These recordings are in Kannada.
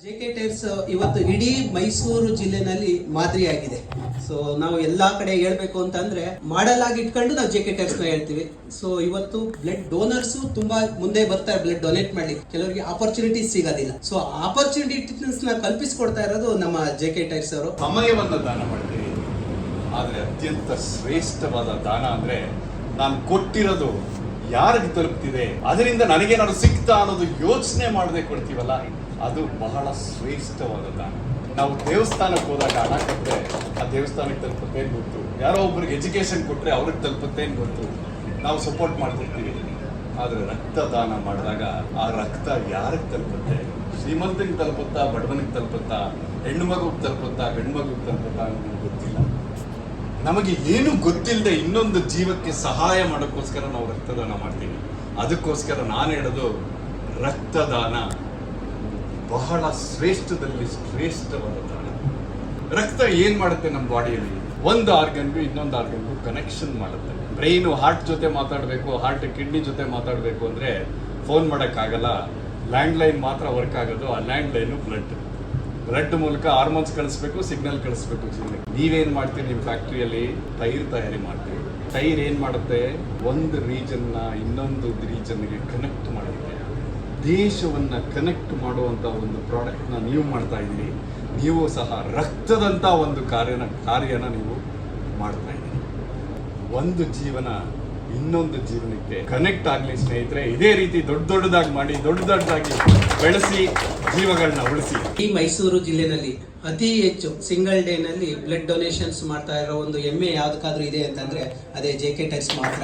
ಜೆಕೆ ಟೈರ್ಸ್ ಇವತ್ತು ಇಡೀ ಮೈಸೂರು ಜಿಲ್ಲೆನಲ್ಲಿ ಮಾದರಿಯಾಗಿದೆ. ಸೊ ನಾವು ಎಲ್ಲಾ ಕಡೆ ಹೇಳ್ಬೇಕು ಅಂತಂದ್ರೆ ಮಾಡೆಲ್ ಆಗಿ ಇಟ್ಕೊಂಡು ನಾವು ಜೆಕೆ ಟೈರ್ಸ್ ನ ಹೇಳ್ತೀವಿ. ಸೊ ಇವತ್ತು ಬ್ಲಡ್ ಡೋನರ್ಸ್ ತುಂಬಾ ಮುಂದೆ ಬರ್ತಾರೆ ಬ್ಲಡ್ ಡೊನೇಟ್ ಮಾಡ್ಲಿಕ್ಕೆ. ಕೆಲವರಿಗೆ ಆಪರ್ಚುನಿಟೀಸ್ ಸಿಗೋದಿಲ್ಲ. ಸೊ ಆಪರ್ಚುನಿಟೀಸ್ ನ ಕಲ್ಪಿಸಿಕೊಡ್ತಾ ಇರೋದು ನಮ್ಮ ಜೆಕೆ ಟೈರ್ಸ್ ಅವರು. ಸಮಯವನ್ನ ದಾನ ಮಾಡ್ತೀವಿ, ಆದ್ರೆ ಅತ್ಯಂತ ಶ್ರೇಷ್ಠವಾದ ದಾನ ಅಂದ್ರೆ ನಾನು ಕೊಟ್ಟಿರೋದು ಯಾರಿಗೆ ತಲುಪ್ತಿದೆ, ಅದರಿಂದ ನನಗೇನಾದ್ರು ಸಿಗ್ತಾ ಅನ್ನೋದು ಯೋಚನೆ ಮಾಡದೆ ಕೊಡ್ತೀವಲ್ಲ, ಅದು ಬಹಳ ಶ್ರೇಷ್ಠವಾದ ದಾನ. ನಾವು ದೇವಸ್ಥಾನಕ್ಕೆ ಹೋದಾಗ ಹಣ ಕೊಟ್ಟರೆ ಆ ದೇವಸ್ಥಾನಕ್ಕೆ ತಲುಪುತ್ತೆ ಅಂತ ಗೊತ್ತು, ಯಾರೋ ಒಬ್ರಿಗೆ ಎಜುಕೇಶನ್ ಕೊಟ್ಟರೆ ಅವ್ರಿಗೆ ತಲುಪುತ್ತೆ ಅಂತ ಗೊತ್ತು, ನಾವು ಸಪೋರ್ಟ್ ಮಾಡ್ತಿರ್ತೀವಿ. ಆದರೆ ರಕ್ತದಾನ ಮಾಡಿದಾಗ ಆ ರಕ್ತ ಯಾರಿಗೆ ತಲುಪುತ್ತೆ, ಶ್ರೀಮಂತನಿಗೆ ತಲುಪುತ್ತಾ, ಬಡವನಿಗೆ ತಲುಪುತ್ತಾ, ಹೆಣ್ಣು ಮಗುಗೆ ತಲುಪುತ್ತಾ, ಗಂಡು ಮಗುಗೆ ತಲುಪುತ್ತಾ ಅನ್ನೋದು ಗೊತ್ತಿಲ್ಲ. ನಮಗೆ ಏನು ಗೊತ್ತಿಲ್ಲದೆ ಇನ್ನೊಂದು ಜೀವಕ್ಕೆ ಸಹಾಯ ಮಾಡೋಕ್ಕೋಸ್ಕರ ನಾವು ರಕ್ತದಾನ ಮಾಡ್ತೀವಿ. ಅದಕ್ಕೋಸ್ಕರ ನಾನು ಹೇಳೋದು, ರಕ್ತದಾನ ಬಹಳ ಶ್ರೇಷ್ಠದಲ್ಲಿ ಶ್ರೇಷ್ಠವಾದ ದಾನ. ರಕ್ತ ಏನ್ ಮಾಡುತ್ತೆ ನಮ್ಮ ಬಾಡಿಯಲ್ಲಿ, ಒಂದು ಆರ್ಗನ್ಗೂ ಇನ್ನೊಂದು ಆರ್ಗನ್ಗೂ ಕನೆಕ್ಷನ್ ಮಾಡುತ್ತೆ. ಬ್ರೈನು ಹಾರ್ಟ್ ಜೊತೆ ಮಾತಾಡಬೇಕು, ಹಾರ್ಟ್ ಕಿಡ್ನಿ ಜೊತೆ ಮಾತಾಡಬೇಕು ಅಂದ್ರೆ ಫೋನ್ ಮಾಡೋಕ್ಕಾಗಲ್ಲ, ಲ್ಯಾಂಡ್ ಲೈನ್ ಮಾತ್ರ ವರ್ಕ್ ಆಗೋದು. ಆ ಲ್ಯಾಂಡ್ ಲೈನು ಬ್ಲಡ್ ಮೂಲಕ ಹಾರ್ಮೋನ್ಸ್ ಕಳಿಸ್ಬೇಕು, ಸಿಗ್ನಲ್ ಕಳಿಸ್ಬೇಕು. ನೀವೇನ್ ಮಾಡ್ತೀರಿ, ನಿಮ್ಮ ಫ್ಯಾಕ್ಟ್ರಿಯಲ್ಲಿ ಟೈರ್ ತಯಾರಿ ಮಾಡ್ತೀವಿ. ಟೈರ್ ಏನ್ ಮಾಡುತ್ತೆ, ಒಂದು ರೀಜನ್ನ ಇನ್ನೊಂದು ರೀಜನ್ಗೆ ಕನೆಕ್ಟ್ ಮಾಡುತ್ತೆ. ದೇಶವನ್ನ ಕನೆಕ್ಟ್ ಮಾಡುವಂತ ಒಂದು ಪ್ರಾಡಕ್ಟ್ನ ನೀವು ಮಾಡ್ತಾ ಇದ್ದೀರಿ. ನೀವು ಸಹ ರಕ್ತದಂತ ಒಂದು ಕಾರ್ಯನ ನೀವು ಮಾಡ್ತಾ ಇದ್ದೀರಿ. ಒಂದು ಜೀವನ ಇನ್ನೊಂದು ಜೀವನಕ್ಕೆ ಕನೆಕ್ಟ್ ಆಗಲಿ ಸ್ನೇಹಿತರೆ. ಇದೇ ರೀತಿ ದೊಡ್ಡದಾಗಿ ಮಾಡಿ, ದೊಡ್ಡದಾಗಿ ಬೆಳೆಸಿ, ಜೀವಗಳನ್ನ ಉಳಿಸಿ. ಈ ಮೈಸೂರು ಜಿಲ್ಲೆನಲ್ಲಿ ಅತಿ ಹೆಚ್ಚು ಸಿಂಗಲ್ ಡೇ ನಲ್ಲಿ ಬ್ಲಡ್ ಡೊನೇಷನ್ಸ್ ಮಾಡ್ತಾ ಇರೋ ಒಂದು ಹೆಮ್ಮೆ ಯಾವ್ದಕ್ಕಾದ್ರೂ ಇದೆ ಅಂತಂದ್ರೆ ಅದೇ ಜೆಕೆ ಟೈರ್ಸ್ ಮಾತ್ರ.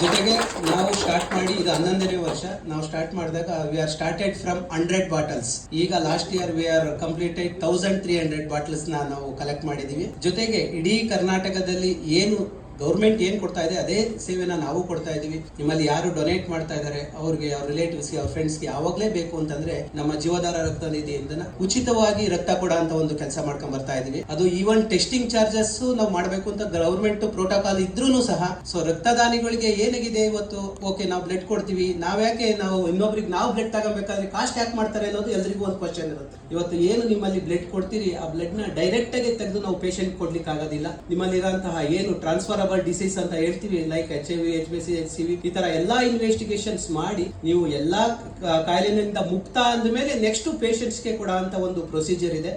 ಜೊತೆಗೆ ನಾವು ಸ್ಟಾರ್ಟ್ ಮಾಡಿ ಇದು 11ನೇ ವರ್ಷ. ನಾವು ಸ್ಟಾರ್ಟ್ ಮಾಡಿದಾಗ we are started from 100 bottles. ಈಗ last year we are completed 1300 bottles ನಾವು ಕಲೆಕ್ಟ್ ಮಾಡಿದೀವಿ. ಜೊತೆಗೆ ಇಡೀ ಕರ್ನಾಟಕದಲ್ಲಿ ಏನು ಗೌರ್ಮೆಂಟ್ ಏನ್ ಕೊಡ್ತಾ ಇದೆ ಅದೇ ಸೇವೆನ ನಾವು ಕೊಡ್ತಾ ಇದೀವಿ. ನಿಮ್ಮಲ್ಲಿ ಯಾರು ಡೊನೇಟ್ ಮಾಡ್ತಾ ಇದ್ದಾರೆ ಅವ್ರಿಗೆ, ಅವ್ರ ರಿಲೇಟಿವ್ಸ್ಗೆ, ಅವ್ರ ಫ್ರೆಂಡ್ಸ್ಗೆ ಯಾವಾಗಲೇ ಬೇಕು ಅಂತಂದ್ರೆ ನಮ್ಮ ಜೀವಧಾರ ರಕ್ತ ನಿಧಿಯಿಂದ ಉಚಿತವಾಗಿ ರಕ್ತ ಕೊಡ ಅಂತ ಒಂದು ಕೆಲಸ ಮಾಡ್ಕೊಂಡ್ ಬರ್ತಾ ಇದೀವಿ. ಅದು ಈವನ್ ಟೆಸ್ಟಿಂಗ್ ಚಾರ್ಜಸ್ ನಾವು ಮಾಡಬೇಕು ಅಂತ ಗವರ್ಮೆಂಟ್ ಪ್ರೋಟೋಕಾಲ್ ಇದ್ರೂ ಸಹ. ಸೊ ರಕ್ತದಾನಿಗಳಿಗೆ ಏನಾಗಿದೆ ಇವತ್ತು, ಓಕೆ ನಾವು ಬ್ಲಡ್ ಕೊಡ್ತೀವಿ, ನಾವ್ಯಾಕೆ ನಾವು ಇನ್ನೊಬ್ರಿಗೆ ನಾವು ಬ್ಲಡ್ ತಗೋಬೇಕಾದ್ರೆ ಕಾಸ್ಟ್ ಯಾಕೆ ಮಾಡ್ತಾರೆ ಅನ್ನೋದು ಎಲ್ರಿಗೂ ಒಂದು ಕ್ವಶನ್ ಇರುತ್ತೆ. ಇವತ್ತು ಏನು ನಿಮ್ಮಲ್ಲಿ ಬ್ಲಡ್ ಕೊಡ್ತೀರಿ ಆ ಬ್ಲಡ್ ನ ಡೈರೆಕ್ಟ್ ಆಗಿ ತೆಗೆದು ನಾವು ಪೇಷಂಟ್ ಕೊಡ್ಲಿಕ್ಕೆ ಆಗೋದಿಲ್ಲ. ನಿಮ್ಮಲ್ಲಿ ಇರುವಂತಹ ಏನು ಟ್ರಾನ್ಸ್ಫರಬಲ್ ಡಿಸೀಸ್ ಅಂತ ಹೇಳ್ತೀವಿ, ಲೈಕ್ HIV, HBC, HCV, ಈ ತರ ಎಲ್ಲಾ ಇನ್ವೆಸ್ಟಿಗೇಷನ್ಸ್ ಮಾಡಿ ನೀವು ಎಲ್ಲಾ ಕಾಯಿಲೆನಿಂದ ಮುಕ್ತ ಅಂದ ಮೇಲೆ ನೆಕ್ಸ್ಟ್ ಪೇಷಂಟ್ಸ್ಗೆ ಕೊಡ ಅಂತ ಒಂದು ಪ್ರೊಸೀಜರ್ ಇದೆ.